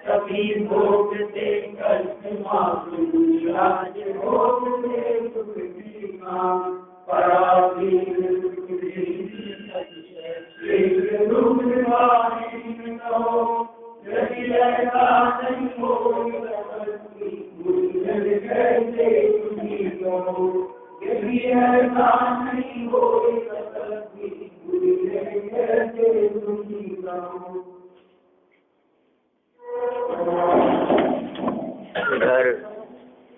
कभी भोग दे घर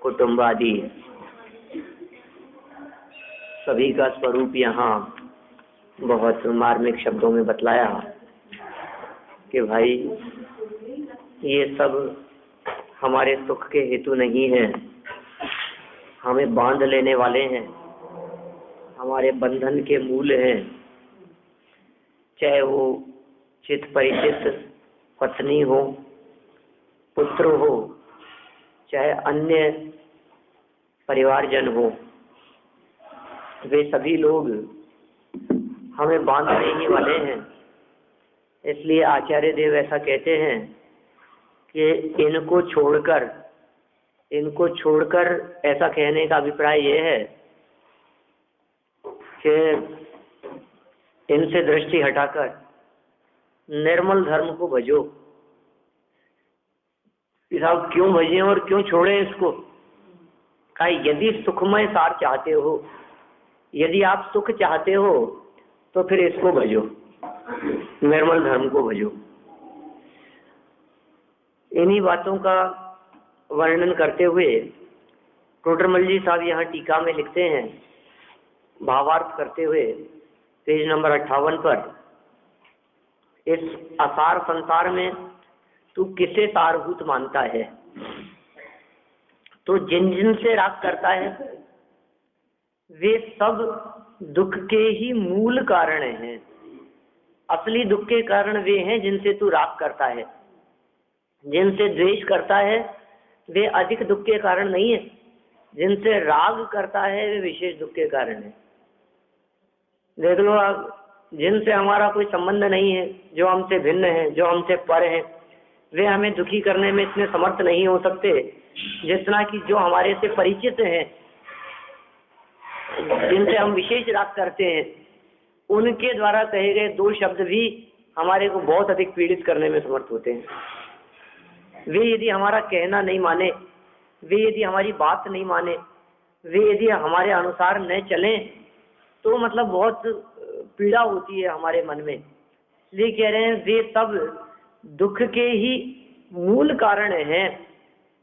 कुटुंब आदि सभी का स्वरूप यहाँ बहुत मार्मिक शब्दों में बतलाया कि भाई ये सब हमारे सुख के हेतु नहीं है, हमें बांध लेने वाले हैं, हमारे बंधन के मूल हैं। चाहे वो चित परिचित पत्नी हो, पुत्र हो, चाहे अन्य परिवारजन हो, वे सभी लोग हमें बांधने ही वाले हैं। इसलिए आचार्य देव ऐसा कहते हैं कि इनको छोड़कर ऐसा कहने का अभिप्राय यह है कि इनसे दृष्टि हटाकर निर्मल धर्म को भजो। साहब क्यों भजें और क्यों छोड़ें इसको? कहा यदि सुखमय सार चाहते हो, यदि आप सुख चाहते हो तो फिर इसको भजो, निर्मल धर्म को भजो। इन्हीं बातों का वर्णन करते हुए टोडरमल जी साहब यहाँ टीका में लिखते हैं, भावार्थ करते हुए पेज नंबर 58 पर, इस असार संसार में तू किसे सारभूत मानता है? तो जिन जिन से राग करता है वे सब दुख के ही मूल कारण हैं। असली दुख के कारण वे हैं जिनसे तू राग करता है। जिनसे द्वेष करता है वे अधिक दुख के कारण नहीं है, जिनसे राग करता है वे विशेष दुख के कारण है। देख लो आप, जिनसे हमारा कोई संबंध नहीं है, जो हमसे भिन्न है, जो हमसे पर है, वे हमें दुखी करने में इतने समर्थ नहीं हो सकते जितना कि जो हमारे से परिचित हैं, जिनसे हम विशेष राग करते हैं, उनके द्वारा कहे गए दो शब्द भी हमारे को बहुत अधिक पीड़ित करने में समर्थ होते हैं। वे यदि हमारा कहना नहीं माने, वे यदि हमारी बात नहीं माने, वे यदि हमारे अनुसार न चलें तो मतलब बहुत पीड़ा होती है हमारे मन में। इसलिए कह रहे हैं वे सब दुख के ही मूल कारण हैं।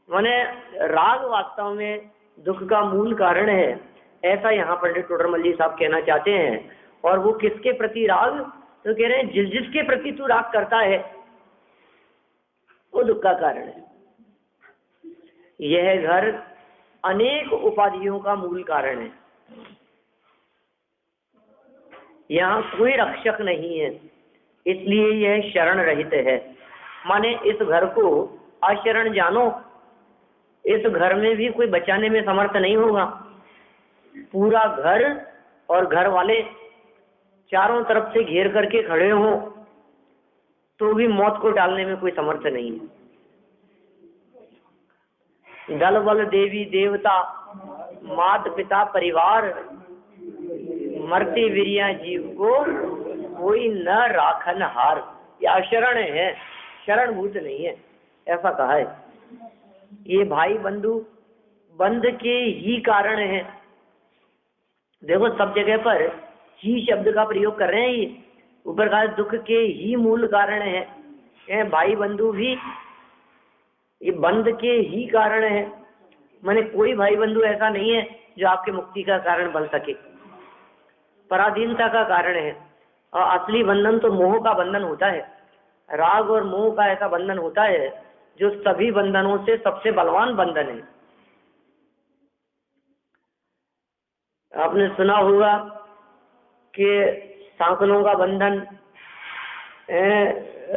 माने राग वास्तव में दुख का मूल कारण है, ऐसा यहाँ पंडित टोडरमल जी साहब कहना चाहते हैं। और वो किसके प्रति राग? तो कह रहे हैं जिसके प्रति तू राग करता है वो दुख का कारण है। यह घर अनेक उपाधियों का मूल कारण है। यहाँ कोई रक्षक नहीं है, इसलिए यह शरण रहित है। माने इस घर को अशरण जानो, इस घर में भी कोई बचाने में समर्थ नहीं होगा। पूरा घर और घर वाले चारों तरफ से घेर करके खड़े हों तो भी मौत को टालने में कोई समर्थ नहीं है। दल बल देवी देवता माता पिता परिवार मरते वीरिया जीव को कोई न राखन हार। ये अशरण है, शरणभूत नहीं है, ऐसा कहा है। ये भाई बंधु बंध के ही कारण है। देखो सब जगह पर ही शब्द का प्रयोग कर रहे हैं। ये ऊपर कहा दुख के ही मूल कारण है। भाई बंधु भी ये बंध के ही कारण है। माने कोई भाई बंधु ऐसा नहीं है जो आपके मुक्ति का कारण बन सके, पराधीनता का कारण है। और असली बंधन तो मोह का बंधन होता है। राग और मोह का ऐसा बंधन होता है जो सभी बंधनों से सबसे बलवान बंधन है। आपने सुना होगा कि सांकलों का बंधन,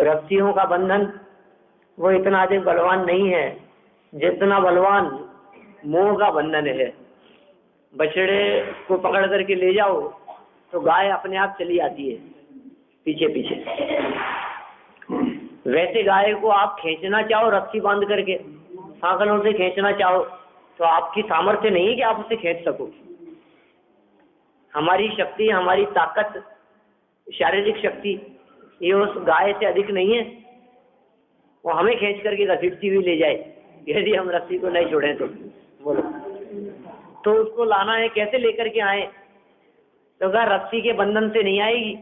रस्सियों का बंधन, वो इतना अधिक बलवान नहीं है जितना बलवान मोह का बंधन है। बछड़े को पकड़ करके ले जाओ तो गाय अपने आप चली आती है पीछे पीछे। वैसे गाय को आप खींचना चाहो रस्सी बांध करके, सांकलों से खींचना चाहो तो आपकी सामर्थ्य नहीं है कि आप उसे खींच सको। हमारी शक्ति, हमारी ताकत, शारीरिक शक्ति ये उस गाय से अधिक नहीं है। वो हमें खींच करके घसीटती हुई ले जाए यदि हम रस्सी को नहीं छोड़ें तो। बोलो, तो उसको लाना है, कैसे लेकर के आए? तो कहा रस्सी के बंधन से नहीं आएगी,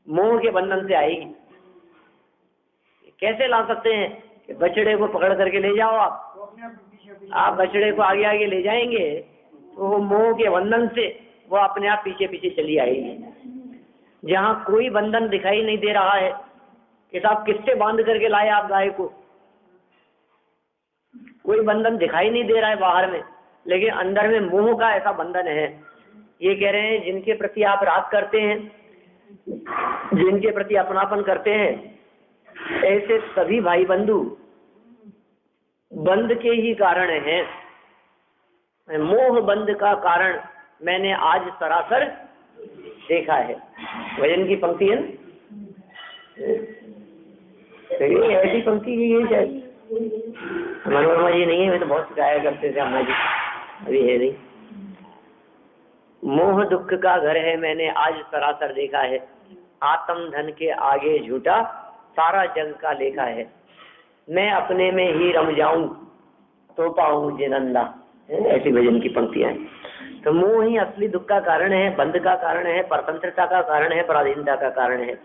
मोह के बंधन से आएगी। कैसे ला सकते हैं कि बछड़े को पकड़ करके ले जाओ आप बछड़े को आगे आगे ले जाएंगे तो वो मोह के बंधन से वो अपने आप पीछे पीछे चली आएगी। जहाँ कोई बंधन दिखाई नहीं दे रहा है कि साहब किससे बांध करके लाए आप गाय को, कोई बंधन दिखाई नहीं दे रहा है बाहर में, लेकिन अंदर में मोह का ऐसा बंधन है। ये कह रहे हैं जिनके प्रति आप राग करते हैं, जिनके प्रति अपनापन करते हैं, ऐसे सभी भाई बंधु बंध के ही कारण हैं। मोह बंध का कारण मैंने आज सरासर देखा है। भजन की पंक्ति है ऐसी पंक्ति ये शायद मनोरमा जी नहीं है, वे तो बहुत सिखाया करते थे अम्मा जी, अभी है नहीं। मोह दुख का घर है मैंने आज सरासर देखा है, आत्म धन के आगे झूठा सारा जग का लेखा है, मैं अपने में ही रम जाऊं तो पाऊं जिनंदा। ऐसी भजन की पंक्तियां हैं। तो मोह ही असली दुख का कारण है, बंध का कारण है, परतंत्रता का कारण है, पराधीनता का कारण है।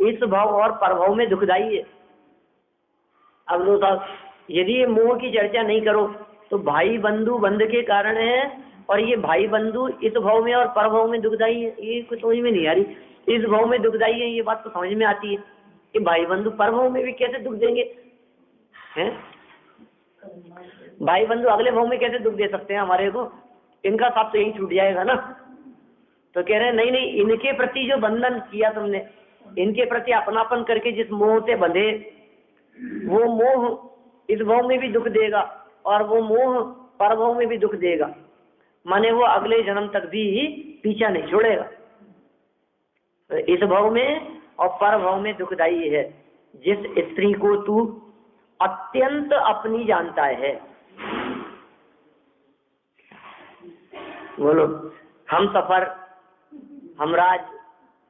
इस भाव और परभाव में दुखदाई है। अब लो साहब, यदि ये मोह की चर्चा नहीं करो तो भाई बंधु बंध के कारण है, और ये भाई बंधु इस भाव में और परभाव में दुखदाई है। ये कुछ समझ में नहीं आ रही। इस भाव में दुखदाई है, ये बात तो समझ में आती है कि भाई बंधु परभाव में भी कैसे दुख देंगे हैं? भाई बंधु अगले भाव में कैसे दुख दे सकते हैं हमारे को? इनका साथ तो यही छूट जाएगा ना। तो कह रहे हैं नहीं नहीं, इनके प्रति जो बंधन किया तुमने, इनके प्रति अपनापन करके जिस मोह से बंधे, वो मोह इस भाव में भी दुख देगा और वो मोह परभाव में भी दुख देगा। माने वो अगले जन्म तक भी पीछा नहीं छोड़ेगा। तो इस भाव में और परभाव में दुखदाई है। जिस स्त्री को तू अत्यंत अपनी जानता है, बोलो हम सफर, हमराज,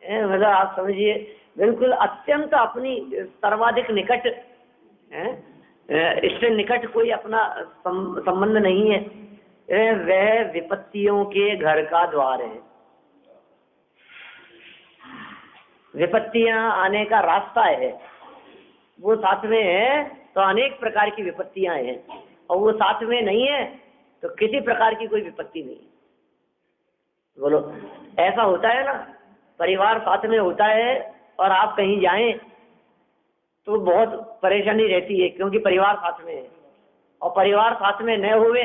मतलब आप समझिए बिल्कुल अत्यंत अपनी, सर्वाधिक निकट है, इससे निकट कोई अपना संबंध नहीं है। वह विपत्तियों के घर का द्वार है। विपत्तियां आने का रास्ता है, वो साथ में है तो अनेक प्रकार की विपत्तियां हैं, और वो साथ में नहीं है तो किसी प्रकार की कोई विपत्ति नहीं। बोलो ऐसा होता है ना, परिवार साथ में होता है और आप कहीं जाएं तो बहुत परेशानी रहती है, क्योंकि परिवार साथ में है। और परिवार साथ में न हुए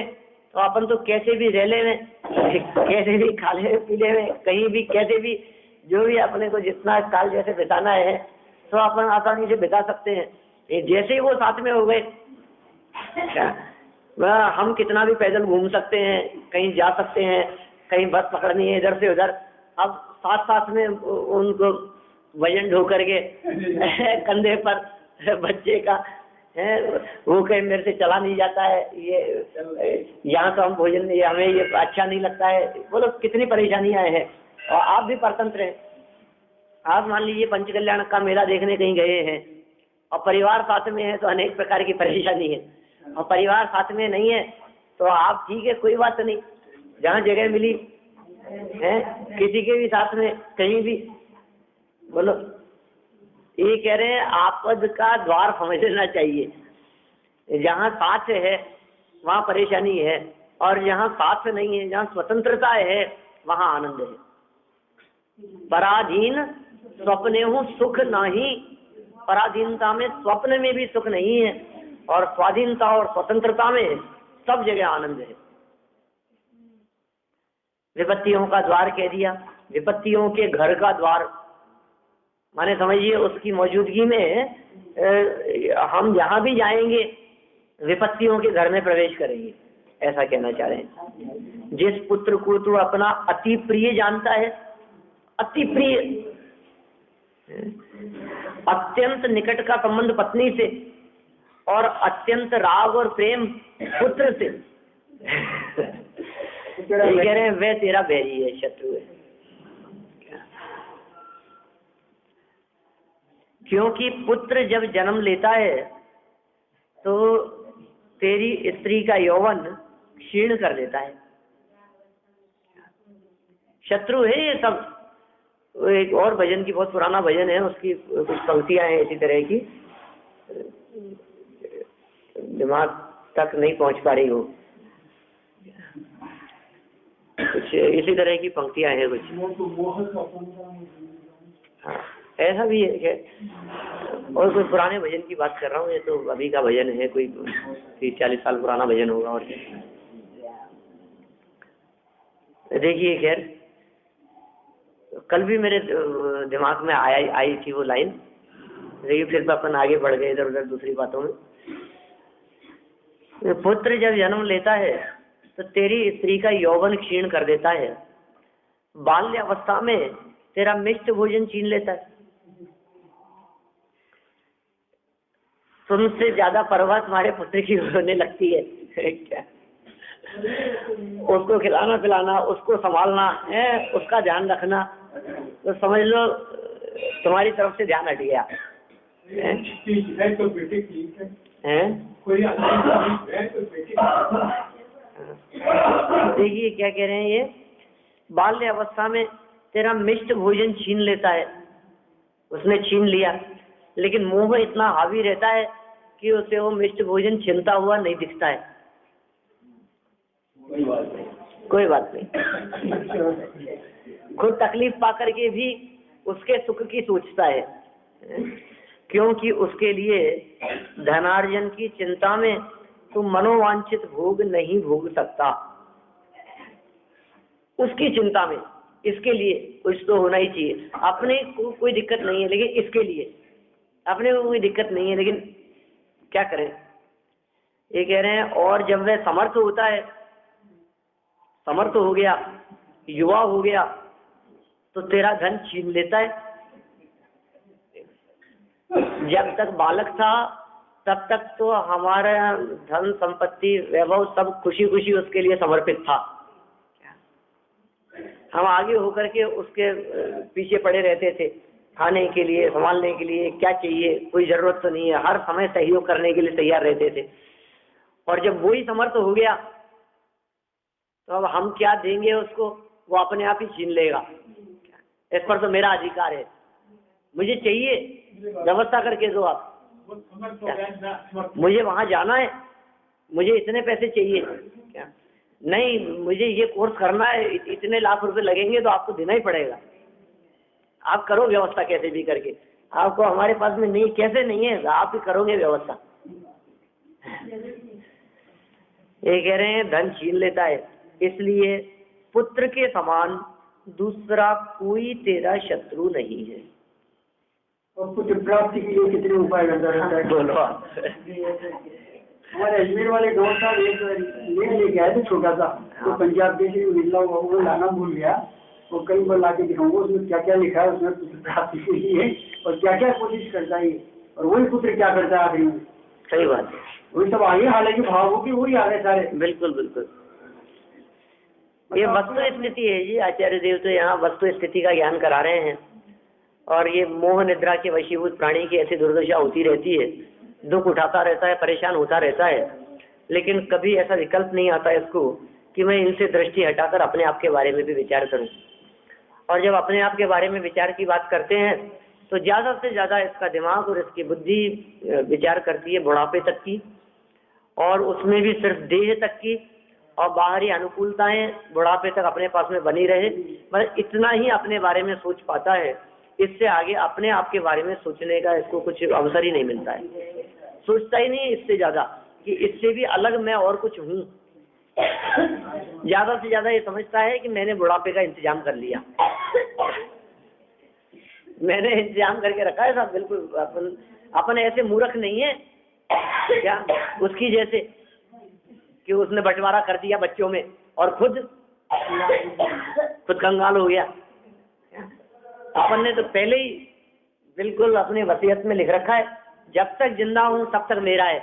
तो अपन तो कैसे भी रह ले में, कैसे भी खा ले पी ले में, कहीं भी कैसे भी जो भी अपने को जितना काल जैसे बिताना है तो अपन आसानी से बिता सकते हैं। जैसे ही वो साथ में हो गए, हम कितना भी पैदल घूम सकते हैं, कहीं जा सकते हैं, कहीं बस पकड़नी है इधर से उधर। अब साथ साथ में उनको वजन ढो करके कंधे पर बच्चे का है, वो कहीं मेरे से चला नहीं जाता है, ये यहाँ तो हम भोजन, ये हमें ये अच्छा नहीं लगता है। बोलो कितनी परेशानियां हैं। और आप भी परतंत्र हैं। आप मान लीजिए पंचकल्याण का मेला देखने कहीं गए हैं और परिवार साथ में है तो अनेक प्रकार की परेशानी है, और परिवार साथ में नहीं है तो आप ठीक है, कोई बात नहीं, जहाँ जगह मिली है किसी के भी साथ में कहीं भी। बोलो ये कह रहे हैं आपद का द्वार समझ लेना चाहिए। जहाँ साथ है वहाँ परेशानी है, और जहाँ साथ नहीं है, जहाँ स्वतंत्रता है वहाँ आनंद है। पराधीन स्वप्ने हूँ सुख नहीं, पराधीनता में स्वप्न में भी सुख नहीं है, और स्वाधीनता और स्वतंत्रता में सब जगह आनंद है। विपत्तियों का द्वार कह दिया, विपत्तियों के घर का द्वार माने समझिए उसकी मौजूदगी में हम जहाँ भी जाएंगे विपत्तियों के घर में प्रवेश करेंगे, ऐसा कहना चाह रहे हैं। जिस पुत्र को तू अपना अति प्रिय जानता है, अति प्रिय, अत्यंत निकट का संबंध पत्नी से और अत्यंत राग और प्रेम पुत्र से, ये कह रहे हैं वह तेरा बैरी है, शत्रु है। क्योंकि पुत्र जब जन्म लेता है तो तेरी स्त्री का यौवन क्षीण कर देता है। शत्रु है ये सब। एक और भजन की, बहुत पुराना भजन है, उसकी कुछ पंक्तियां हैं इसी तरह की, दिमाग तक नहीं पहुंच पा रही हो, कुछ इसी तरह की पंक्तियां हैं कुछ। हाँ, ऐसा भी है। और कोई पुराने भजन की बात कर रहा हूँ, ये तो अभी का भजन है, कोई 30-40 साल पुराना भजन होगा। और देखिए, खैर कल भी मेरे दिमाग में आई थी वो लाइन, देखिए फिर अपन आगे बढ़ गए इधर उधर दूसरी बातों में। पुत्र जब जन्म लेता है तो तेरी स्त्री का यौवन क्षीण कर देता है, बाल्य अवस्था में तेरा मिष्ट भोजन छीन लेता है। तुमसे ज्यादा परवाह तुम्हारे पुत्र की होने लगती है क्या? उसको खिलाना पिलाना, उसको संभालना है, उसका ध्यान रखना, तो समझ लो तुम्हारी तरफ से ध्यान हट गया है। तो बेटे ठीक है, कोई देखिए क्या कह रहे हैं ये, बाल्य अवस्था में तेरा मिष्ट भोजन छीन लेता है, उसने छीन लिया, लेकिन मोह इतना हावी रहता है कि उसे वो मिष्ट भोजन छीनता हुआ नहीं दिखता है। कोई बात नहीं, खुद तकलीफ पा करके भी उसके सुख की सोचता है, क्योंकि उसके लिए धनार्जन की चिंता में तू मनोवांछित भोग नहीं भोग सकता। उसकी चिंता में इसके लिए कुछ तो होना ही चाहिए। अपने को कोई दिक्कत नहीं है, लेकिन इसके लिए अपने को कोई दिक्कत नहीं है, लेकिन क्या करें। ये कह रहे हैं, और जब वह समर्थ होता है, समर्थ हो गया, युवा हो गया, तो तेरा धन छीन लेता है। जब तक बालक था तब तक तो हमारा धन संपत्ति वैभव सब खुशी खुशी उसके लिए समर्पित था। हम आगे होकर के उसके पीछे पड़े रहते थे, खाने के लिए, संभालने के लिए, क्या चाहिए, कोई जरूरत तो नहीं है, हर समय सहयोग करने के लिए तैयार रहते थे। और जब वही समर्थ हो गया तो अब हम क्या देंगे उसको, वो अपने आप ही छीन लेगा। इस पर तो मेरा अधिकार है, मुझे चाहिए, व्यवस्था करके दो आप, मुझे वहां जाना है, मुझे इतने पैसे चाहिए, क्या नहीं, मुझे ये कोर्स करना है, इतने लाख रुपए लगेंगे तो आपको देना ही पड़ेगा, आप करो व्यवस्था कैसे भी करके। आपको हमारे पास में नहीं, कैसे नहीं है, आप ही करोगे व्यवस्था। ये कह रहे हैं धन छीन लेता है, इसलिए पुत्र के समान दूसरा कोई तेरा शत्रु नहीं है। और पुत्र प्राप्ति के लिए कितने उपाय करता रहता है? बोलो। हमारे अजमेर वाले डॉक्टर साहब एक लेके आए थे छोटा सा, तो पंजाब देश में मिला हुआ, वो लाना भूल गया, वो कई बार ला के दिखाऊंगा उसमें क्या क्या लिखा है, उसमें पुत्र प्राप्ति के लिए और क्या क्या कोशिश करता है, और वही पुत्र क्या करता है आखिरी में। सही बात है, वही सब आगे, हालांकि भाव होगी वही आ रहे सारे। बिल्कुल बिल्कुल, ये वस्तु स्थिति है जी। आचार्य देव तो यहाँ वस्तु स्थिति का ज्ञान करा रहे हैं, और ये मोह निद्रा के वशीभूत प्राणी की ऐसी दुर्दशा होती रहती है, दुख उठाता रहता है, परेशान होता रहता है, लेकिन कभी ऐसा विकल्प नहीं आता इसको कि मैं इनसे दृष्टि हटाकर अपने आप के बारे में भी विचार करूं। और जब अपने आप के बारे में विचार की बात करते हैं तो ज्यादा से ज्यादा इसका दिमाग और इसकी बुद्धि विचार करती है बुढ़ापे तक की, और उसमें भी सिर्फ देह तक की, और बाहरी अनुकूलताएं बुढ़ापे तक अपने पास में बनी रहे, मतलब इतना ही अपने बारे में सोच पाता है। इससे आगे अपने आप के बारे में सोचने का इसको कुछ अवसर ही नहीं मिलता है, सोचता ही नहीं इससे ज्यादा कि इससे भी अलग मैं और कुछ हूँ। ज्यादा से ज्यादा ये समझता है कि मैंने बुढ़ापे का इंतजाम कर लिया, मैंने इंतजाम करके रखा है सब, बिल्कुल अपन ऐसे मूर्ख नहीं है क्या उसकी जैसे कि उसने बंटवारा कर दिया बच्चों में और खुद कंगाल हो गया। अपन ने तो पहले ही बिल्कुल अपनी वसीयत में लिख रखा है, जब तक जिंदा हूं तब तक मेरा है।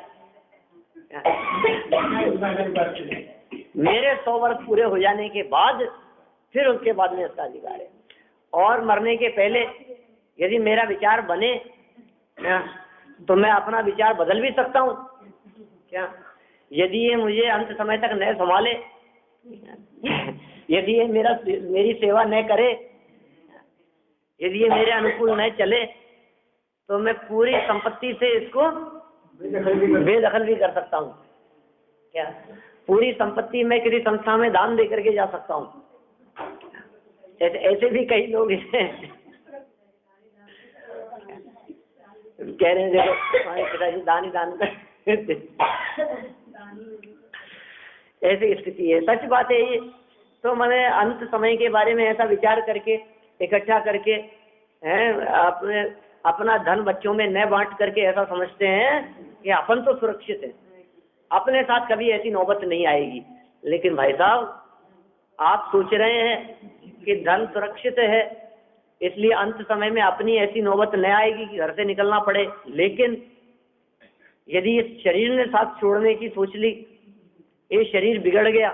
मेरे 100 वर्ष पूरे हो जाने के बाद फिर उसके बाद में इसका अधिकार है। और मरने के पहले यदि मेरा विचार बने तो मैं अपना विचार बदल भी सकता हूँ क्या। यदि ये मुझे अंत समय तक न संभाले, यदि ये मेरी सेवा न करे, यदि ये मेरे अनुकूल न चले, तो मैं पूरी संपत्ति से इसको बेदखल भी कर सकता हूँ क्या। पूरी संपत्ति मैं किसी संस्था में दान दे करके जा सकता हूँ। ऐसे भी कई लोग हैं कह रहे हैं देखो हमारे पिताजी दान ही दान करते। ऐसी स्थिति है, सच बात है ये। तो मैंने अंत समय के बारे में ऐसा विचार करके इकट्ठा करके अपना धन बच्चों में न बांट करके ऐसा समझते हैं कि अपन तो सुरक्षित है, अपने साथ कभी ऐसी नौबत नहीं आएगी। लेकिन भाई साहब आप सोच रहे हैं कि धन सुरक्षित है इसलिए अंत समय में अपनी ऐसी नौबत न आएगी कि घर से निकलना पड़े। लेकिन यदि इस शरीर ने साथ छोड़ने की सोच ली, ये शरीर बिगड़ गया,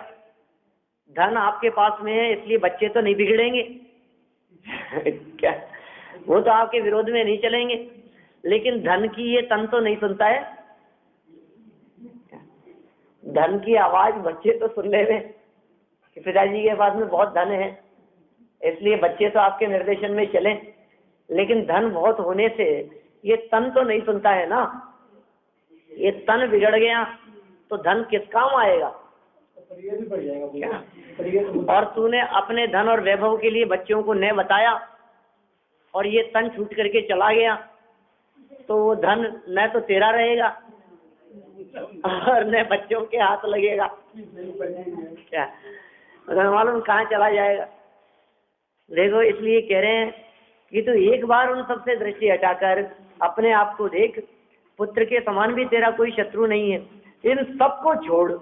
धन आपके पास में है इसलिए बच्चे तो नहीं बिगड़ेंगे क्या, वो तो आपके विरोध में नहीं चलेंगे। लेकिन धन की ये तन तो नहीं सुनता है, धन की आवाज बच्चे तो सुन ले रहे कि पिताजी के पास में बहुत धन है इसलिए बच्चे तो आपके निर्देशन में चले। लेकिन धन बहुत होने से ये तन तो नहीं सुनता है ना। ये तन बिगड़ गया तो धन किस काम आएगा क्या? और तूने अपने धन और वैभव के लिए बच्चों को न बताया और ये तन छूट करके चला गया तो वो धन न तो तेरा रहेगा और न बच्चों के हाथ लगेगा क्या, मालूम कहाँ चला जाएगा। देखो इसलिए कह रहे हैं कि तू एक बार उन सबसे दृष्टि हटाकर अपने आप को देख, पुत्र के समान भी तेरा कोई शत्रु नहीं है। इन सबको छोड़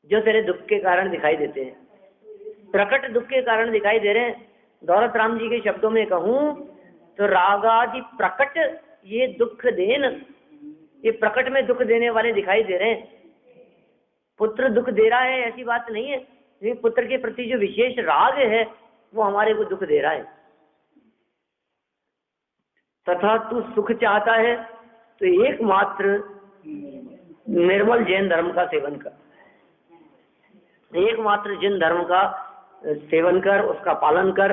जो तेरे दुख के कारण दिखाई देते हैं, प्रकट दुख के कारण दिखाई दे रहे हैं। दौलत राम जी के शब्दों में कहूं तो रागादि प्रकट ये दुख देन, ये प्रकट में दुख देने वाले दिखाई दे रहे हैं। पुत्र दुख दे रहा है ऐसी बात नहीं है, लेकिन पुत्र के प्रति जो विशेष राग है वो हमारे को दुख दे रहा है। तथा तू सुख चाहता है तो एकमात्र निर्मल जैन धर्म का सेवन कर, एकमात्र जैन धर्म का सेवन कर, उसका पालन कर,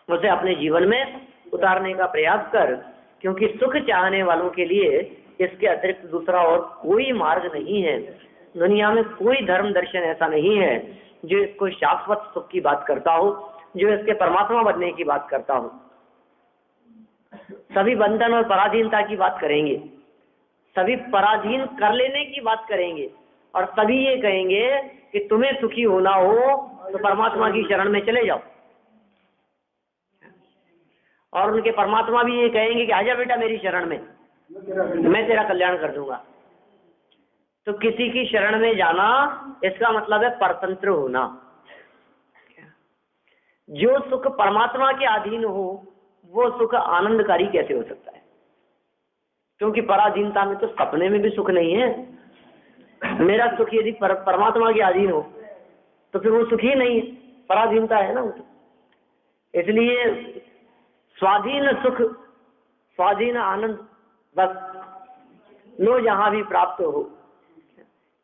उसे अपने जीवन में उतारने का प्रयास कर। क्योंकि सुख चाहने वालों के लिए इसके अतिरिक्त दूसरा और कोई मार्ग नहीं है। दुनिया में कोई धर्म दर्शन ऐसा नहीं है जो इसको शाश्वत सुख की बात करता हो, जो इसके परमात्मा बनने की बात करता हो। सभी बंधन और पराधीनता की बात करेंगे, सभी पराधीन कर लेने की बात करेंगे और सभी ये कहेंगे कि तुम्हें सुखी होना हो तो परमात्मा की शरण में चले जाओ। और उनके परमात्मा भी ये कहेंगे कि आजा बेटा मेरी शरण में, मैं तेरा कल्याण कर दूंगा। तो किसी की शरण में जाना इसका मतलब है परतंत्र होना। जो सुख परमात्मा के अधीन हो वो सुख आनंदकारी कैसे हो सकता है? क्योंकि पराधीनता में तो सपने में भी सुख नहीं है। मेरा सुख यदि परमात्मा के अधीन हो तो फिर वो सुख ही नहीं है, पराधीनता है ना। इसलिए स्वाधीन सुख, स्वाधीन आनंद बस लो जहां भी प्राप्त हो।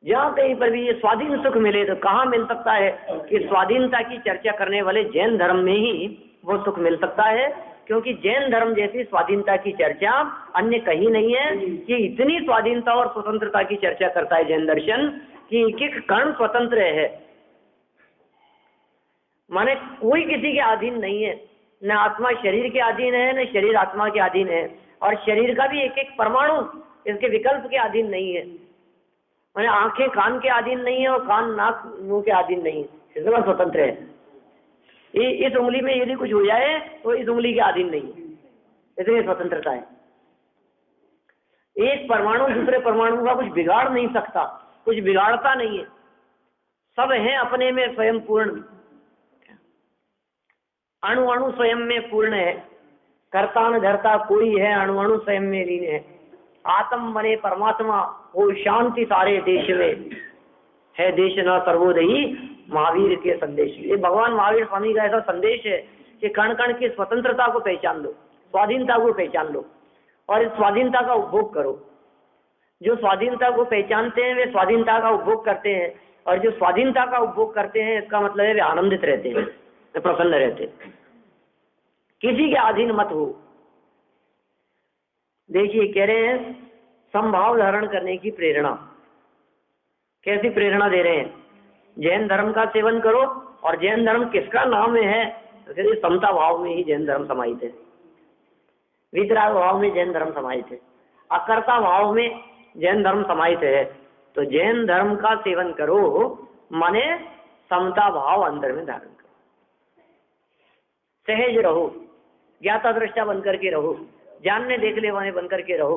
जहां कहीं पर भी ये स्वाधीन सुख मिले तो कहाँ मिल सकता है कि स्वाधीनता की चर्चा करने वाले जैन धर्म में ही वो सुख मिल सकता है। क्योंकि जैन धर्म जैसी स्वाधीनता की चर्चा अन्य कहीं नहीं है। कि इतनी स्वाधीनता और स्वतंत्रता की चर्चा करता है जैन दर्शन कि एक एक कण स्वतंत्र है, माने कोई किसी के अधीन नहीं है। न आत्मा शरीर के अधीन है, न शरीर आत्मा के अधीन है। और शरीर का भी एक एक परमाणु इसके विकल्प के अधीन नहीं है। माने आंखें कान के अधीन नहीं है और कान नाक मुंह के अधीन नहीं है, इसमें स्वतंत्र है। इस उंगली में यदि कुछ हो जाए तो इस उंगली के अधीन नहीं है, इसलिए स्वतंत्रता है। एक परमाणु दूसरे परमाणु का कुछ बिगाड़ नहीं सकता, कुछ बिगाड़ता नहीं है, सब है अपने में स्वयं पूर्ण। अणु अणु स्वयं में पूर्ण है, कर्ता न धरता कोई है, अणु अणु स्वयं में लीन है। आत्म बने परमात्मा वो शांति सारे देश में है, देश न सर्वोदयी महावीर के संदेश। ये भगवान महावीर स्वामी का ऐसा संदेश है कि कण कण की स्वतंत्रता को पहचान लो, स्वाधीनता को पहचान लो और इस स्वाधीनता का उपभोग करो। जो स्वाधीनता को पहचानते हैं वे स्वाधीनता का उपभोग करते हैं, और जो स्वाधीनता का उपभोग करते हैं इसका मतलब है वे आनंदित रहते हैं, वे प्रसन्न रहते हैं। किसी के अधीन मत हो। देखिए कह रहे हैं समभाव धारण करने की प्रेरणा। कैसी प्रेरणा दे रहे हैं? जैन धर्म का सेवन करो, और जैन धर्म किसका नाम है? तो समता भाव में ही जैन धर्म समाहित है, वितराग भाव में जैन धर्म समाहित है, अकर्ता भाव में जैन धर्म समाहित है। तो जैन धर्म का सेवन करो माने समता भाव अंदर में धारण करो, सहज रहो, ज्ञाता दृष्टा बनकर के रहो, जानने देखने वाले बनकर के रहो।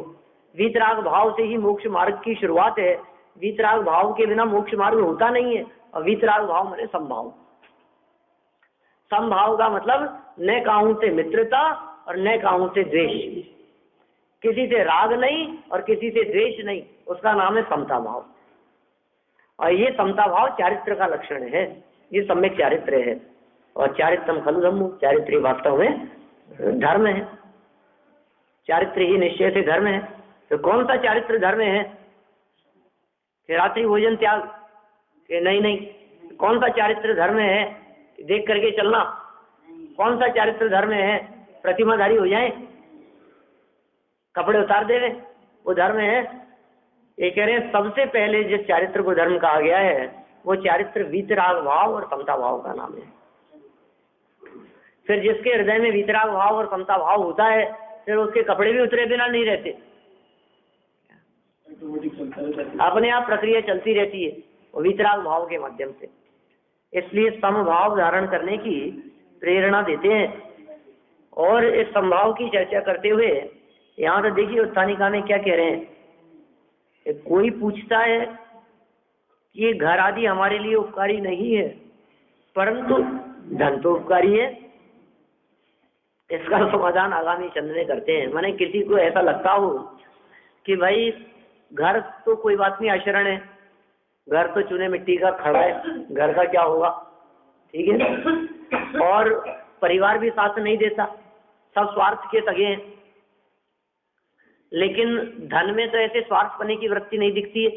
वीतराग भाव से ही मोक्ष मार्ग की शुरुआत है, वीतराग भाव के बिना मोक्ष मार्ग होता नहीं है। और वीतराग भाव माने समभाव। समभाव का मतलब न काहू से मित्रता और न काहू से द्वेष, किसी से राग नहीं और किसी से द्वेष नहीं, उसका नाम है समता भाव। और ये समता भाव चारित्र का लक्षण है, ये सम्यक चारित्र है। और चारित्रम खलु धम्मो, चारित्र वास्तव में धर्म है, चारित्र ही निश्चय से धर्म है। तो कौन सा चारित्र धर्म है? कि रात्रि भोजन त्याग? कि नहीं, कौन सा चारित्र धर्म है? देख करके चलना? कौन सा चारित्र धर्म है? प्रतिमाधारी हो जाए, कपड़े उतार देवे, वो धर्म है? ये कह रहे हैं सबसे पहले जिस चारित्र को धर्म कहा गया है वो चारित्र वीतराग भाव और समता भाव का नाम है। फिर जिसके हृदय में वीतराग भाव और समता भाव होता है फिर उसके कपड़े भी उतरे बिना नहीं रहते, अपने आप प्रक्रिया चलती रहती है वो वीतराग भाव के माध्यम से। इसलिए समभाव धारण करने की प्रेरणा देते हैं। और इस समभाव की चर्चा करते हुए यहाँ तो देखिए उत्थानिका में क्या कह रहे हैं। कोई पूछता है कि ये घर आदि हमारे लिए उपकारी नहीं है परंतु धन तो उपकारी है, इसका समाधान आगामी चंद्र में करते हैं। माने किसी को ऐसा लगता हो कि भाई घर तो कोई बात नहीं, आचरण है, घर तो चूने मिट्टी का खड़ा है, घर का क्या होगा, ठीक है, और परिवार भी साथ नहीं देता, सब स्वार्थ के सगे हैं। लेकिन धन में तो ऐसे स्वार्थ बने की वृत्ति नहीं दिखती है।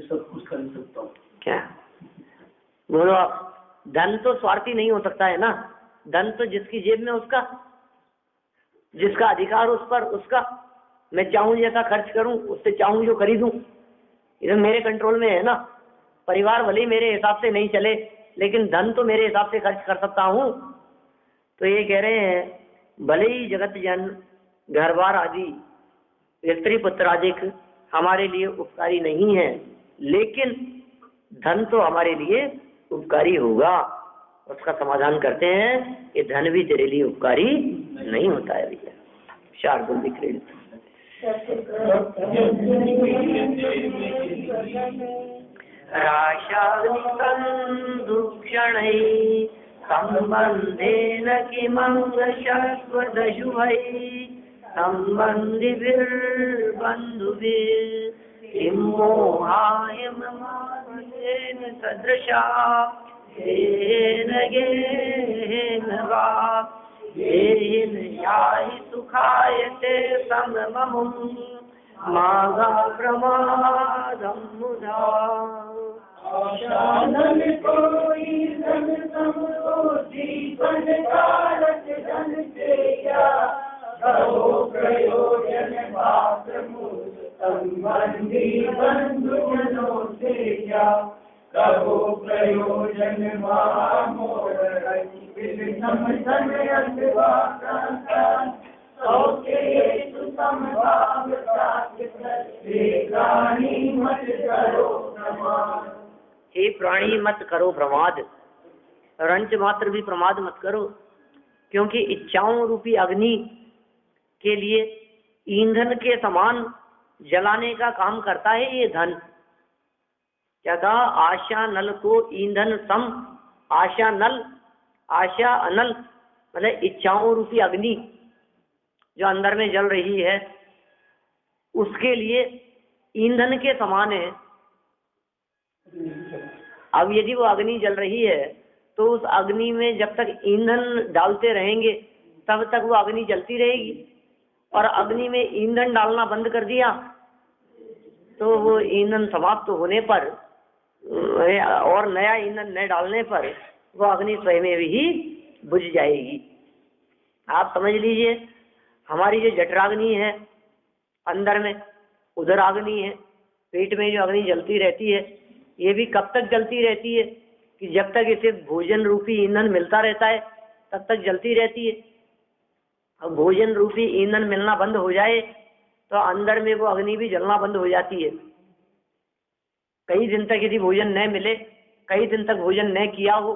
सब कुछ खरीद सकता हूँ क्या बोलो आप? धन तो स्वार्थी नहीं हो सकता है ना। धन तो जिसकी जेब में उसका, जिसका अधिकार उस पर उसका, मैं चाहूं जैसा खर्च करूं, उससे चाहूं जो खरीदूं, इधर मेरे कंट्रोल में है ना। परिवार भले मेरे हिसाब से नहीं चले लेकिन धन तो मेरे हिसाब से खर्च कर सकता हूं। तो ये कह रहे हैं भले ही जगत जन घर बार आदि स्त्री पुत्रादिक हमारे लिए उपकारी नहीं है लेकिन धन तो हमारे लिए उपकारी होगा। उसका समाधान करते हैं कि धन भी तेरे लिए उपकारी नहीं होता है भैया। शार्दुल विक्रीण राशादुक्षणै संबंधेन किमंग शाश्वतशुभै संबंधिभिर्बन्धुभिः किं मोहाय ममादितेन सदृशा येन गेन वा येन याहि सुखाय ते समममुं मागा प्रमादं मुधा। धन कोई धन समो जीवन कालक धन से क्या कहो प्रयोजन मात्र मूल संबंधी बंधु जनों से क्या कहो प्रयोजन मोर समझन अथवा हे प्राणी मत करो प्रमाद। रंच मात्र भी प्रमाद मत करो, क्योंकि इच्छाओं रूपी अग्नि के लिए ईंधन के समान जलाने का काम करता है ये धन। क्या कहा? आशा नल को ईंधन सम, आशा नल, आशा अनल मतलब इच्छाओं रूपी अग्नि जो अंदर में जल रही है उसके लिए ईंधन के समान है। अब यदि वो अग्नि जल रही है तो उस अग्नि में जब तक ईंधन डालते रहेंगे तब तक वो अग्नि जलती रहेगी, और अग्नि में ईंधन डालना बंद कर दिया तो वो ईंधन समाप्त होने पर और नया ईंधन न डालने पर वो अग्नि स्वयं ही बुझ जाएगी। आप समझ लीजिए, हमारी जो जठराग्नि है अंदर में, उधर अग्नि है, पेट में जो अग्नि जलती रहती है, ये भी कब तक जलती रहती है कि जब तक इसे भोजन रूपी ईंधन मिलता रहता है तब तक जलती रहती है। अब भोजन रूपी ईंधन मिलना बंद हो जाए तो अंदर में वो अग्नि भी जलना बंद हो जाती है। कई दिन तक यदि भोजन न मिले, कई दिन तक भोजन न किया हो,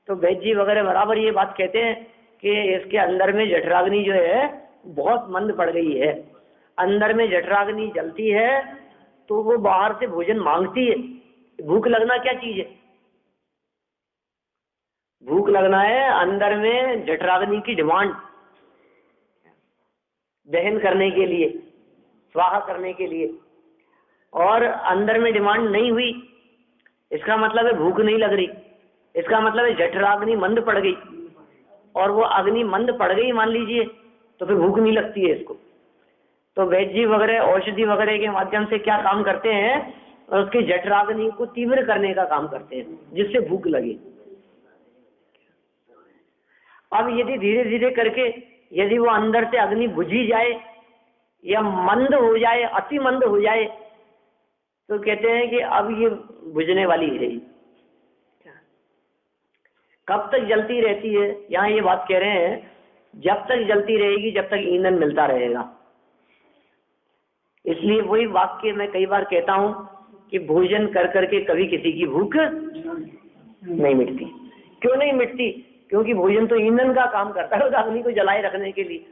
तो वैद्य जी वगैरह बराबर ये बात कहते हैं कि इसके अंदर में जठराग्नि जो है बहुत मंद पड़ गई है। अंदर में जठराग्नि जलती है तो वो बाहर से भोजन मांगती है। भूख लगना क्या चीज है? भूख लगना है अंदर में जठराग्नि की डिमांड, दहन करने के लिए, स्वाहा करने के लिए। और अंदर में डिमांड नहीं हुई, इसका मतलब है भूख नहीं लग रही, इसका मतलब है जठराग्नि मंद पड़ गई। और वो अग्नि मंद पड़ गई मान लीजिए तो फिर भूख नहीं लगती है इसको। तो वैद्य जी वगैरह औषधि वगैरह के माध्यम से क्या काम करते हैं, और उसकी जठराग्नि को तीव्र करने का काम करते हैं जिससे भूख लगे। अब यदि धीरे धीरे करके यदि वो अंदर से अग्नि बुझी जाए या मंद हो जाए, अति मंद हो जाए, तो कहते हैं कि अब ये बुझने वाली है। कब तक जलती रहती है? यहाँ ये बात कह रहे हैं जब तक जलती रहेगी जब तक ईंधन मिलता रहेगा। इसलिए वही वाक्य मैं कई बार कहता हूं कि भोजन कर करके कभी किसी की भूख नहीं मिटती। क्यों नहीं मिटती? क्योंकि भोजन तो ईंधन का काम करता है, उस अग्नि को जलाए रखने के लिए।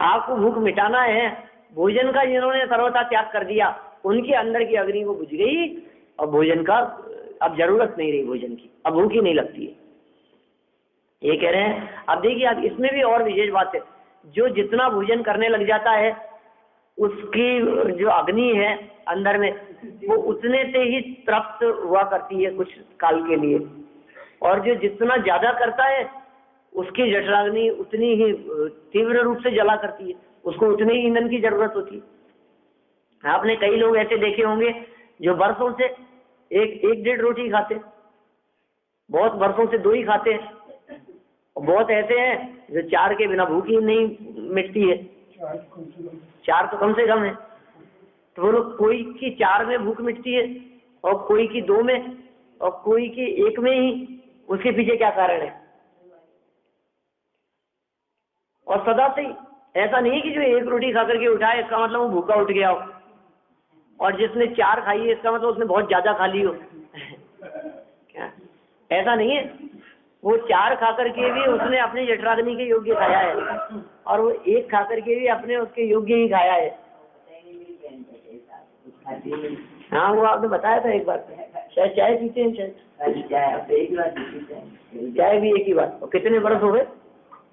आपको भूख मिटाना है, भोजन का जिन्होंने सर्वथा त्याग कर दिया उनके अंदर की अग्नि वो बुझ गई और भोजन का अब जरूरत नहीं रही, भोजन की अब भूख ही नहीं लगती है, ये कह रहे हैं। अब देखिए, अब इसमें भी और विशेष बात है, जो जितना भोजन करने लग जाता है उसकी जो अग्नि है अंदर में वो उतने से ही तृप्त हुआ करती है कुछ काल के लिए, और जो जितना ज्यादा करता है उसकी जठराग्नि उतनी ही तीव्र रूप से जला करती है, उसको उतने ही ईंधन की जरूरत होती है। आपने कई लोग ऐसे देखे होंगे जो वर्षों से एक डेढ़ रोटी खाते, बहुत वर्षों से 2 ही खाते हैं, और बहुत ऐसे हैं जो 4 के बिना भूख ही नहीं मिटती है, 4 तो कम से कम है। तो वो लोग कोई की 4 में भूख मिटती है और कोई की 2 में और कोई की 1 में ही। उसके पीछे क्या कारण है? और सदा से ऐसा नहीं कि जो 1 रोटी खा करके उठाए इसका मतलब वो भूखा उठ गया हो, और जिसने 4 खाई है इसका मतलब उसने बहुत ज्यादा खा ली हो। क्या ऐसा नहीं है? वो 4 खा करके भी उसने अपने जठराग्नि के योग्य खाया है, और वो 1 खा करके भी अपने उसके योग्य ही खाया है। हाँ, वो आपने बताया था एक बार, शायद चाय पीते हैं, शायद चाय भी एक ही बात। और कितने बरस हो गए?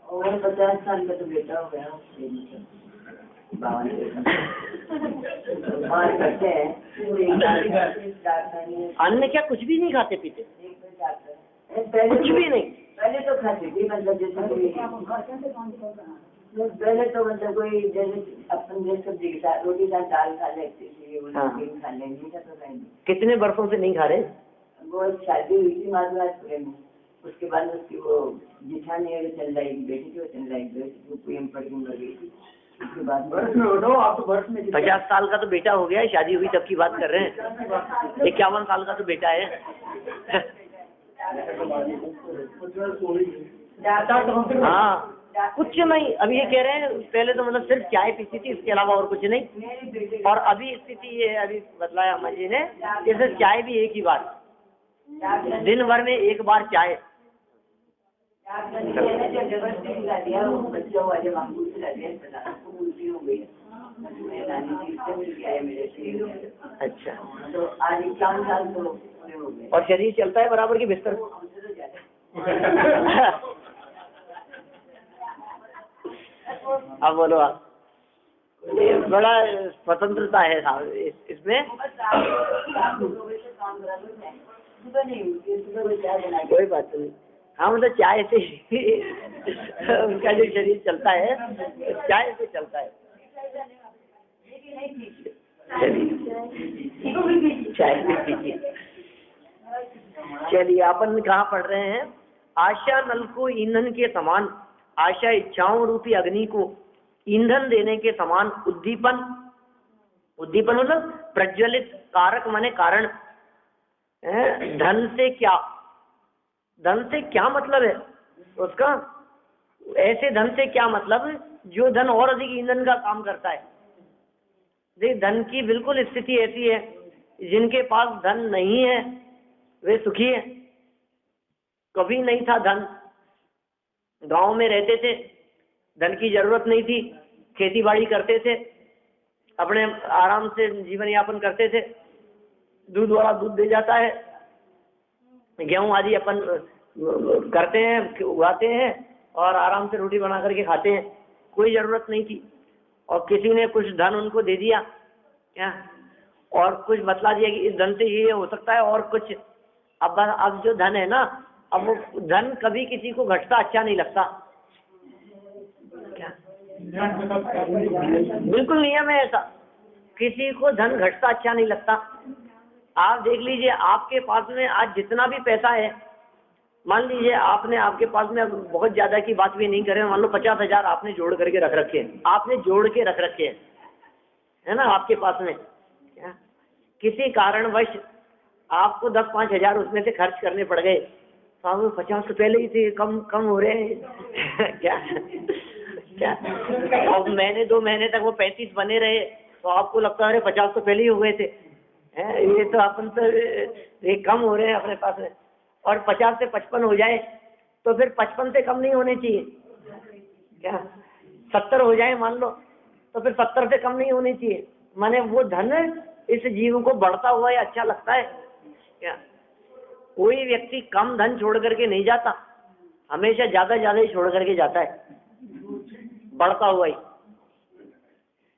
50 साल का तो बेटा हो गया। करते हैं अन्न क्या कुछ भी नहीं खाते पीते? कुछ भी नहीं? पहले तो खाते थे, मतलब जैसे पहले तो मतलब कोई जैसे अपन जैसे सब्जी के साथ रोटी साथ दाल खा लेते थे, खा लेंगे। कितने वर्षों से नहीं खा रहे? वो शादी हुई थी माधुराजपुर में, उसके बाद उसकी वो जिठानी चल रही बेटी थी, वो चल रही बेटी वो प्रेम पर गई थी। उसके बाद आप तो वर्ष में 50 साल का तो बेटा हो गया है, शादी हुई तब की बात कर रहे हैं। 51 साल का तो बेटा है। हाँ, कुछ नहीं। अभी ये कह रहे हैं पहले तो मतलब सिर्फ चाय पीती थी, इसके अलावा और कुछ नहीं। और अभी स्थिति ये है, अभी बदलाया अम्मा जी ने, जैसे चाय भी एक ही बार, दिन भर में एक बार चाय। जबरदस्ती खिला दिया, वो बच्चों वाले मांगू खिला दिया, तो उल्टी हो गई। अच्छा, तो आज 4 साल तो पूरे हो गए। और शरीर चलता है बराबर की बिस्तर? अब बोलो आप। ये बड़ा स्वतंत्रता है साहब इसमें। कोई बात नहीं, हाँ मतलब चाय से उनका जो शरीर चलता है चाय से चलता है। चाय भी पीजिए। चलिए, अपन कहाँ पढ़ रहे हैं? आशा नल को ईंधन के समान, आशा इच्छाओं रूपी अग्नि को ईंधन देने के समान उद्दीपन, उद्दीपन मतलब प्रज्वलित, कारक माने कारण। धन से क्या, धन से क्या मतलब है उसका? ऐसे धन से क्या मतलब जो धन और अधिक ईंधन का काम करता है। देख, धन की बिल्कुल स्थिति ऐसी है, जिनके पास धन नहीं है वे सुखी है। कभी नहीं था धन, गांव में रहते थे, धन की जरूरत नहीं थी, खेती बाड़ी करते थे, अपने आराम से जीवन यापन करते थे। दूध वाला दूध दे जाता है, गेहूं आदि अपन करते हैं, उगाते हैं और आराम से रोटी बना करके खाते हैं। कोई जरूरत नहीं थी। और किसी ने कुछ धन उनको दे दिया क्या, और कुछ बतला दिया कि इस धन से ये हो सकता है और कुछ। अब जो धन है ना, अब वो धन कभी किसी को घटता अच्छा नहीं लगता। क्या बिल्कुल नियम है ऐसा, किसी को धन घटता अच्छा नहीं लगता। आप देख लीजिए, आपके पास में आज जितना भी पैसा है, मान लीजिए आपने, आपके पास में, बहुत ज्यादा की बात भी नहीं करें, मान लो 50,000 आपने जोड़ करके रख रखे हैं, आपने जोड़ के रख रखे हैं, है ना, आपके पास में। क्या किसी कारणवश आपको 10-5 हजार उसमें से खर्च करने पड़ गए, तो आप 50 तो पहले ही थे, कम कम हो रहे हैं। क्या क्या अब महीने 2 महीने तक वो 35 बने रहे, तो आपको लगता है 50 तो पहले ही हो गए थे। ये तो अपन तो एक कम हो रहे हैं अपने पास में। और 50 से 55 हो जाए तो फिर 55 से कम नहीं होने चाहिए। क्या 70 हो जाए मान लो, तो फिर 70 से कम नहीं होने चाहिए। माने वो धन इस जीव को बढ़ता हुआ ही अच्छा लगता है। क्या कोई व्यक्ति कम धन छोड़ करके नहीं जाता, हमेशा ज्यादा ज्यादा ही छोड़ करके जाता है, बढ़ता हुआ ही।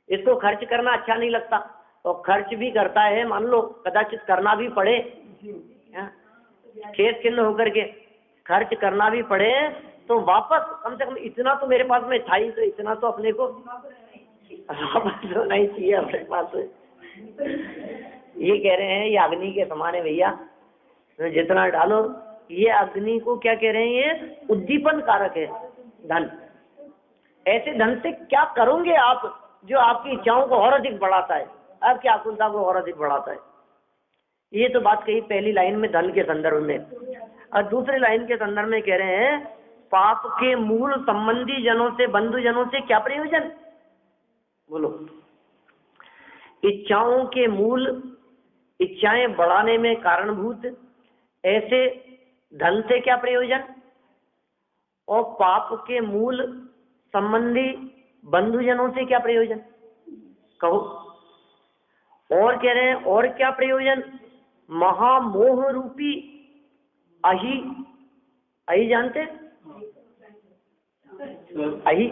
इसको खर्च करना अच्छा नहीं लगता, तो खर्च भी करता है, मान लो कदाचित करना भी पड़े, खेत खिन्न होकर के खर्च करना भी पड़े, तो वापस कम से कम इतना तो मेरे पास में था ही, तो इतना तो अपने को वापस होना ही चाहिए अपने पास। ये कह रहे हैं ये अग्नि के समान है भैया, तो जितना डालो। ये अग्नि को क्या कह रहे हैं, ये उद्दीपन कारक है धन। ऐसे धन से क्या करोगे आप जो आपकी इच्छाओं को और अधिक बढ़ाता है, आपकी आकुलता को और अधिक बढ़ाता है। ये तो बात कही पहली लाइन में धन के संदर्भ में। और दूसरी लाइन के संदर्भ में कह रहे हैं पाप के मूल संबंधी जनों से, बंधु जनों से क्या प्रयोजन? बोलो, इच्छाओं के मूल, इच्छाएं बढ़ाने में कारणभूत ऐसे धन से क्या प्रयोजन? और पाप के मूल संबंधी बंधुजनों से क्या प्रयोजन? कहो। और कह रहे हैं और क्या प्रयोजन? महामोह रूपी अहि, अहि जानते? अहि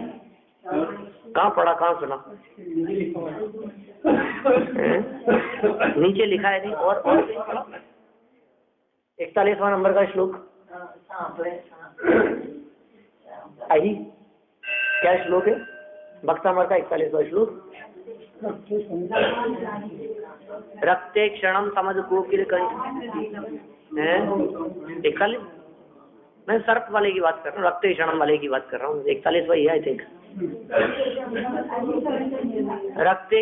कहाँ पढ़ा, कहाँ सुना? नीचे लिखा है नहीं? और 41वां नंबर का श्लोक अहि क्या श्लोक है? भक्तामृत का 41वां श्लोक। रक्ते क्षणम समझ कोकिल करी, 41 मैं सर्प वाले की बात कर रहा हूँ, रक्ते क्षणम वाले की बात कर रहा हूँ। 41 वही है, ठीक। रक्ते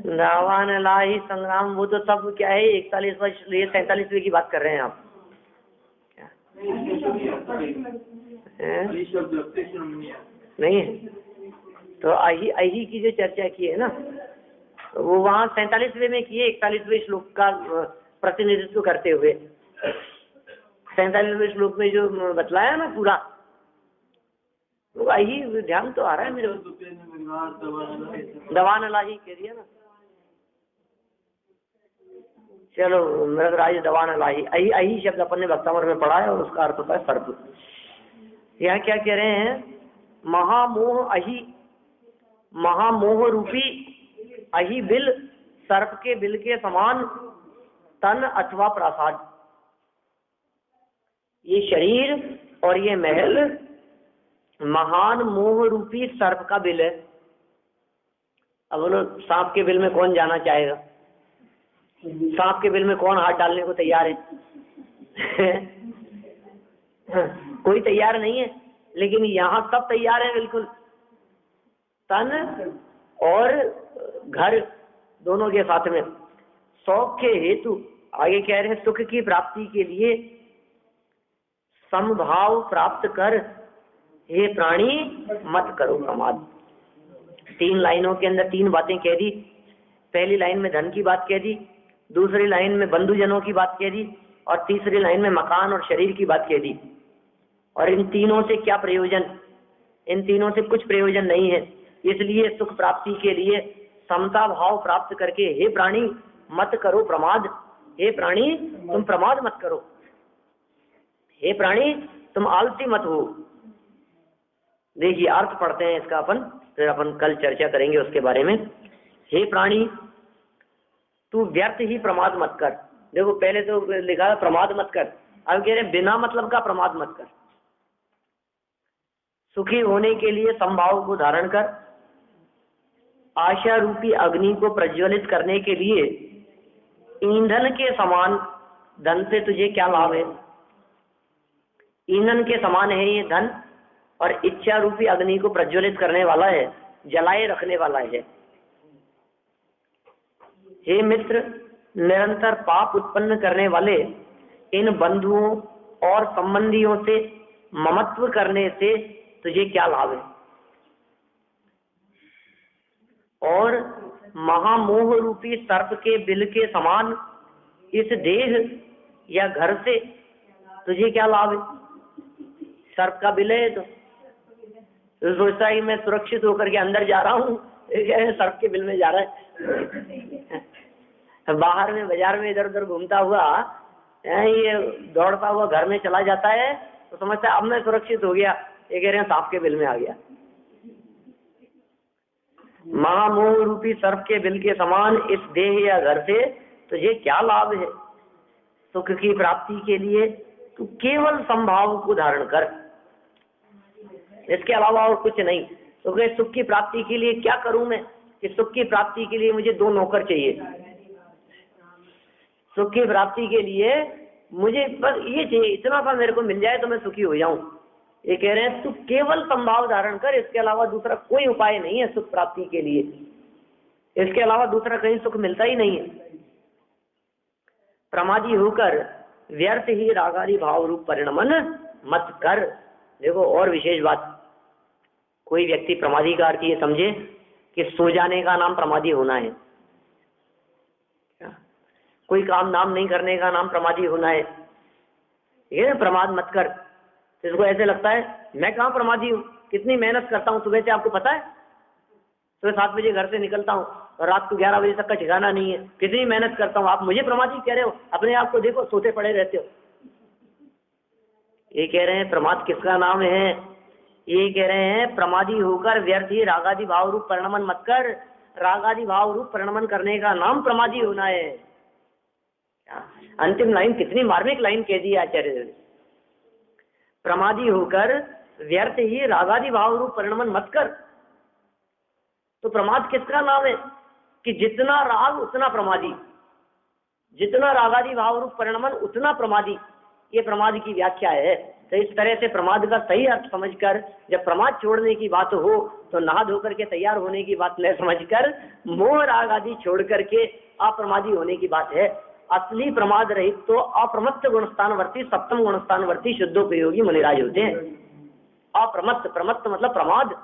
रावण लाही संग्राम, वो तो सब क्या है 41 वर्ष, ये 47वें की बात कर रहे हैं आप। क्या नहीं है? तो अही अही की जो चर्चा की है ना, वो वहाँ 47वें में किए, 41वें श्लोक का प्रतिनिधित्व करते हुए। 47वें श्लोक में जो बतलाया ना पूरा, वो अही ध्यान तो आ रहा है मेरे को, दवा नलाही कह दिया ना। चलो मृगराज दवा नलाही, अही अही शब्द अपन ने भक्तामृत में पढ़ा है और उसका अर्थ होता है सर्प। यहाँ क्या कह रहे हैं, महामोह अही, महामोह रूपी अही बिल, सर्प के बिल के समान तन अथवा प्रासाद। ये शरीर और ये महल महान मोह रूपी सर्प का बिल है। अब बोलो सांप के बिल में कौन जाना चाहेगा? सांप के बिल में कौन हाथ डालने को तैयार है? कोई तैयार नहीं है, लेकिन यहाँ सब तैयार है बिल्कुल। तन और घर दोनों के साथ में। शौक के हेतु आगे कह रहे हैं, सुख की प्राप्ति के लिए समभाव प्राप्त कर हे प्राणी मत करो प्रमाद। 3 लाइनों के अंदर 3 बातें कह दी। पहली लाइन में धन की बात कह दी, दूसरी लाइन में बंधुजनों की बात कह दी, और तीसरी लाइन में मकान और शरीर की बात कह दी। और इन तीनों से क्या प्रयोजन? इन तीनों से कुछ प्रयोजन नहीं है। इसलिए सुख प्राप्ति के लिए समता भाव प्राप्त करके हे प्राणी मत करो प्रमाद। हे प्राणी तुम प्रमाद मत करो, हे प्राणी तुम आलसी मत हो। देखिए अर्थ पढ़ते हैं इसका अपन, फिर अपन कल चर्चा करेंगे उसके बारे में। हे प्राणी तू व्यर्थ ही प्रमाद मत कर। देखो पहले तो लिखा है प्रमाद मत कर, अब कह रहे हैं बिना मतलब का प्रमाद मत कर। सुखी होने के लिए संभाव को धारण कर, आशा रूपी अग्नि को प्रज्वलित करने के लिए ईंधन के समान धन से तुझे क्या लाभ है? ईंधन के समान है ये धन, और इच्छा रूपी अग्नि को प्रज्वलित करने वाला है, जलाए रखने वाला है। हे मित्र, निरंतर पाप उत्पन्न करने वाले इन बंधुओं और संबंधियों से ममत्व करने से तुझे क्या लाभ है? और महामोह रूपी सर्प के बिल के समान इस देह या घर से तुझे क्या लाभ है? सर्प का बिल है तो सोचता है कि मैं सुरक्षित होकर के अंदर जा रहा हूँ, सर्प के बिल में जा रहा है। बाहर में बाजार में इधर उधर घूमता हुआ ये दौड़ता हुआ घर में चला जाता है तो समझता है अब मैं सुरक्षित हो गया। ये कह रहे हैं सांप के बिल में आ गया। महामोह रूपी सर्प के बिल के समान इस देह या घर से तुझे क्या लाभ है? सुख की प्राप्ति के लिए तू केवल संभाव को धारण कर, इसके अलावा और कुछ नहीं। तो सुख की प्राप्ति के लिए क्या करूं मैं? कि सुख की प्राप्ति के लिए मुझे 2 नौकर चाहिए। सुख की प्राप्ति के लिए मुझे बस ये चाहिए, इतना सा मेरे को मिल जाए तो मैं सुखी हो जाऊं। ये कह रहे हैं तू केवल संभाव धारण कर, इसके अलावा दूसरा कोई उपाय नहीं है सुख प्राप्ति के लिए। इसके अलावा दूसरा कहीं सुख मिलता ही नहीं है। प्रमादी होकर व्यर्थ ही रागादि भाव रूप परिणमन मत कर। देखो और विशेष बात, कोई व्यक्ति प्रमादी का अर्थ ये समझे कि सो जाने का नाम प्रमादी होना है, कोई काम नाम नहीं करने का नाम प्रमादी होना है, ये प्रमाद मत कर। इसको ऐसे लगता है मैं कहाँ प्रमादी हूँ, कितनी मेहनत करता हूँ सुबह से, आपको पता है सुबह 7 बजे घर से निकलता हूँ और रात को 11 बजे तक का ठिकाना नहीं है, कितनी मेहनत करता हूँ। आप मुझे प्रमादी कह रहे हो? अपने आप को देखो, सोते पड़े रहते हो। ये कह रहे हैं प्रमाद किसका नाम है? ये कह रहे हैं प्रमादी होकर व्यर्थ ही रागादि भाव रूप परिणमन मत कर। रागादि भाव रूप परिणमन करने का नाम प्रमादी होना है। अंतिम लाइन कितनी मार्मिक लाइन कह दी आचार्य ने। प्रमादी होकर व्यर्थ ही रागादि भाव रूप परिणमन मत कर। तो प्रमाद किसका नाम है? कि जितना राग उतना प्रमादी, जितना रागादि भाव रूप परिणमन उतना प्रमादी। ये प्रमाद की व्याख्या है। तो इस तरह से प्रमाद का सही अर्थ समझकर, जब प्रमाद छोड़ने की बात हो तो नहा धोकर के तैयार होने की बात न समझकर मोह राग आदि छोड़ करके अप्रमादी होने की बात है। असली प्रमाद रहित तो अप्रमत्त गुणस्थानवर्ती, सप्तम गुणस्थानवर्ती शुद्धोपयोगी मुनिराज होते हैं। अप्रमत्त, प्रमत्त मतलब प्रमाद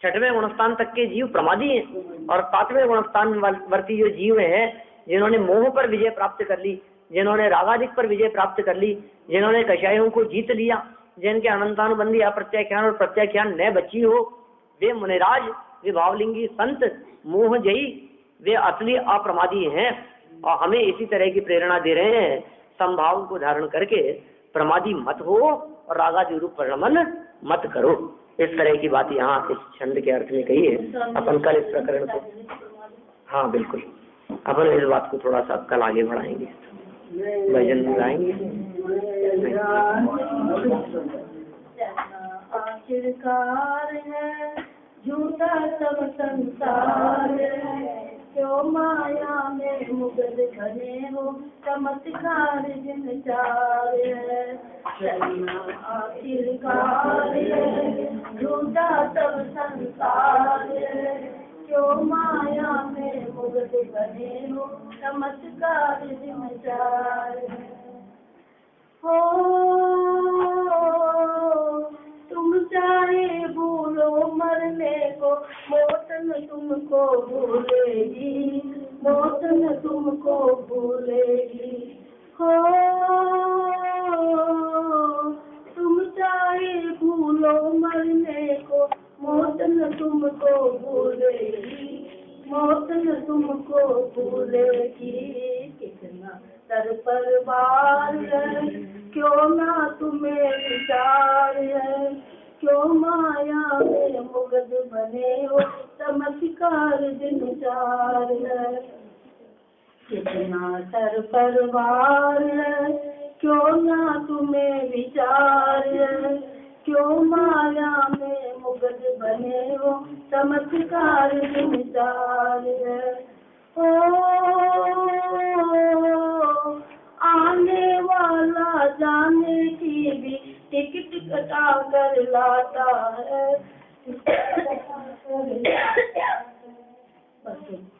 छठवें गुणस्थान तक के जीव प्रमादी हैं, और सातवें गुणस्थान वर्ती जो जीव हैं, जिन्होंने मोह पर विजय प्राप्त कर ली, जिन्होंने रागादिक पर विजय प्राप्त कर ली, जिन्होंने कषायों को जीत लिया, जिनके अनंतानुबंधी अप्रत्याख्यान और प्रत्याख्यान न बची हो, वे मुनिराज, वे भावलिंगी संत, मोह जयी, वे असली अप्रमादी हैं। और हमें इसी तरह की प्रेरणा दे रहे हैं, संभाव को धारण करके प्रमादी मत हो और रागादि रूप परिणमन मत करो। इस तरह की बात यहाँ इस छंद के अर्थ में कही है। अपन कल इस प्रकरण को, हाँ बिल्कुल, अपन इस बात को थोड़ा सा कल आगे बढ़ाएंगे, भजन गाएंगे। आखिरकार है झूठा सब संसार है, क्यों माया में मुगद घने हो, चमत्कार जिन चार है। आखिरकार है झूठा सब संसार है, क्यों माया में मुगद घने हो, चमत्कार जिन चार है। हो तुम चाहे भूलो मरने को, मौत न तुमको भूलेगी, मौत न तुमको भूलेगी। हो तुम चाहे भूलो मरने को, मौत न तुमको भूलेगी, मौत न तुमको भूलेगी। कितना सर पर बार है, क्यों ना तुम्हें विचार है, क्यों माया में मुगद बने हो, चमत्कार दिन चार है। कितना सर पर बार है, क्यों ना तुम्हें विचार है, क्यों माया में मुगद बने हो, चमत्कार दिन चार है। ओ आने वाला जाने की भी टिकट कटा कर लाता है।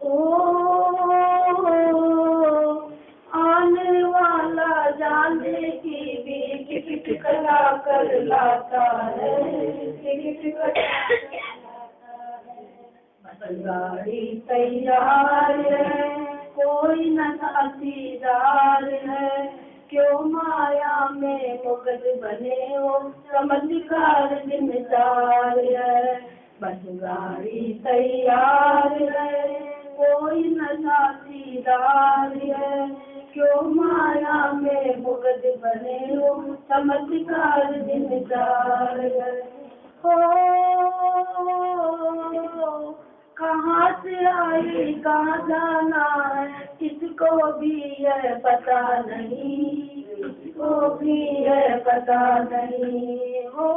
ओ आने वाला जाने की भी टिकट कटा कर लाता है, टिकट कटा गाड़ी तैयार है, कोई न साथीदार है, क्यों माया में मुगद बने हो, चमत्कार दिन चार है। बस गाड़ी तैयार है, कोई न साथीदार है, क्यों माया में मुगद बने हो, चमत्कार दिन चार है। हो कहाँ से आई कहाँ जाना है, किसको भी यह पता नहीं, किसको भी यह पता नहीं। हो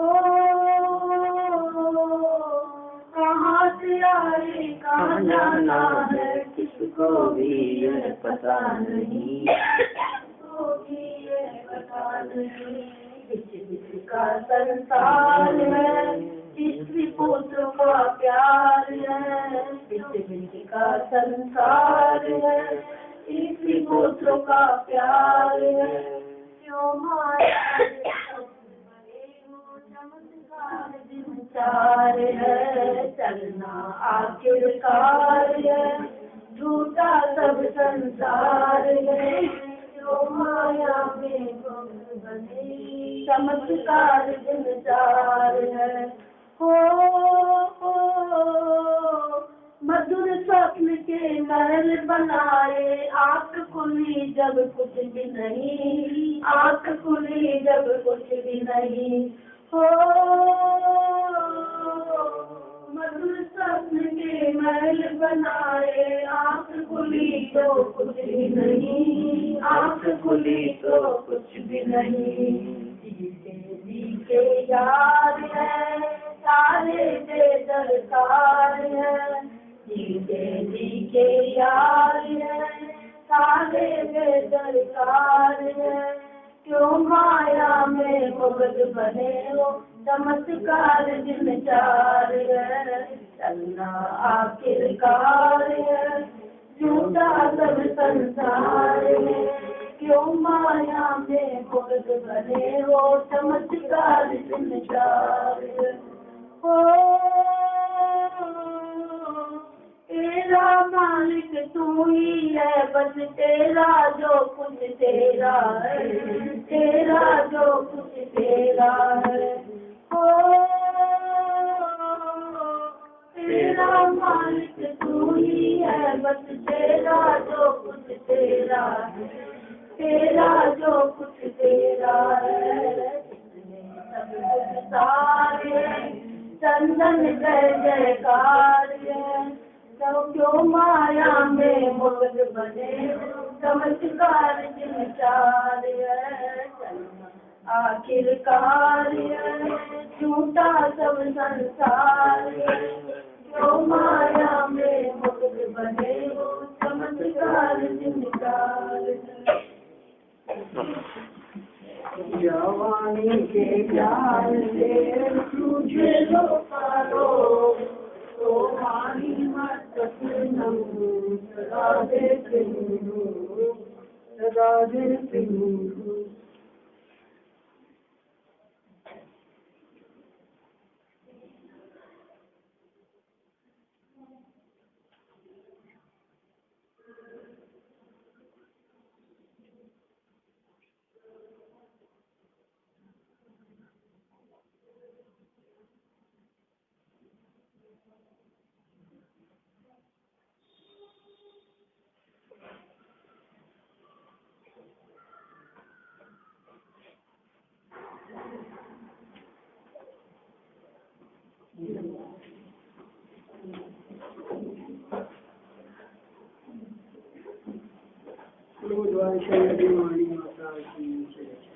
कहाँ से आई कहाँ जाना है, किसको भी यह पता नहीं, किसको भी यह पता नहीं। बिच का संसार है, स्त्री पुत्र का प्यार है, बिच का संसार है, स्त्री पुत्र का प्यार है, क्यों माया चमत्कार दिन चार है। चलना आखिरकार है, झूठा सब संसार है, क्यों माया में बने, चमत्कार दिन चार है। हो मधुर स्वप्न के महल बनाए, आँख खुली जब कुछ भी नहीं, आँख खुली जब कुछ भी नहीं। हो मधुर स्वप्न के महल बनाए, आँख खुली तो कुछ भी नहीं, आँख खुली तो कुछ भी नहीं। जी के यार है, सारे बेदरकार है, जी के यार है, सारे बेदरकार है, क्यों माया में मुगद बने हो, चमत्कार दिन चार है। चलना आखिरकार है, झूठा सब संसार है, क्यों माया में मुगद बने हो, चमत्कार दिन चार है। ओ तेरा मालिक तू ही है, बस तेरा जो कुछ तेरा है, तेरा जो कुछ तेरा है। ओ तेरा मालिक तू ही है, बस तेरा जो कुछ तेरा है, तेरा जो कुछ तेरा है। सब कुछ सारे चंदन जय जयकार है, तो क्यों माया में मुग्ध बने, चमत्कार जिनकार है। आखिरकार झूठा सब संसार, क्यों माया में मुग्ध बने, चमत्कार जिनकार। जवानी के प्यार से तुझे लो पारो, तो मानी मत नमो राधे सिंधु, राधे सिंधु। द्वारा वाणी माता की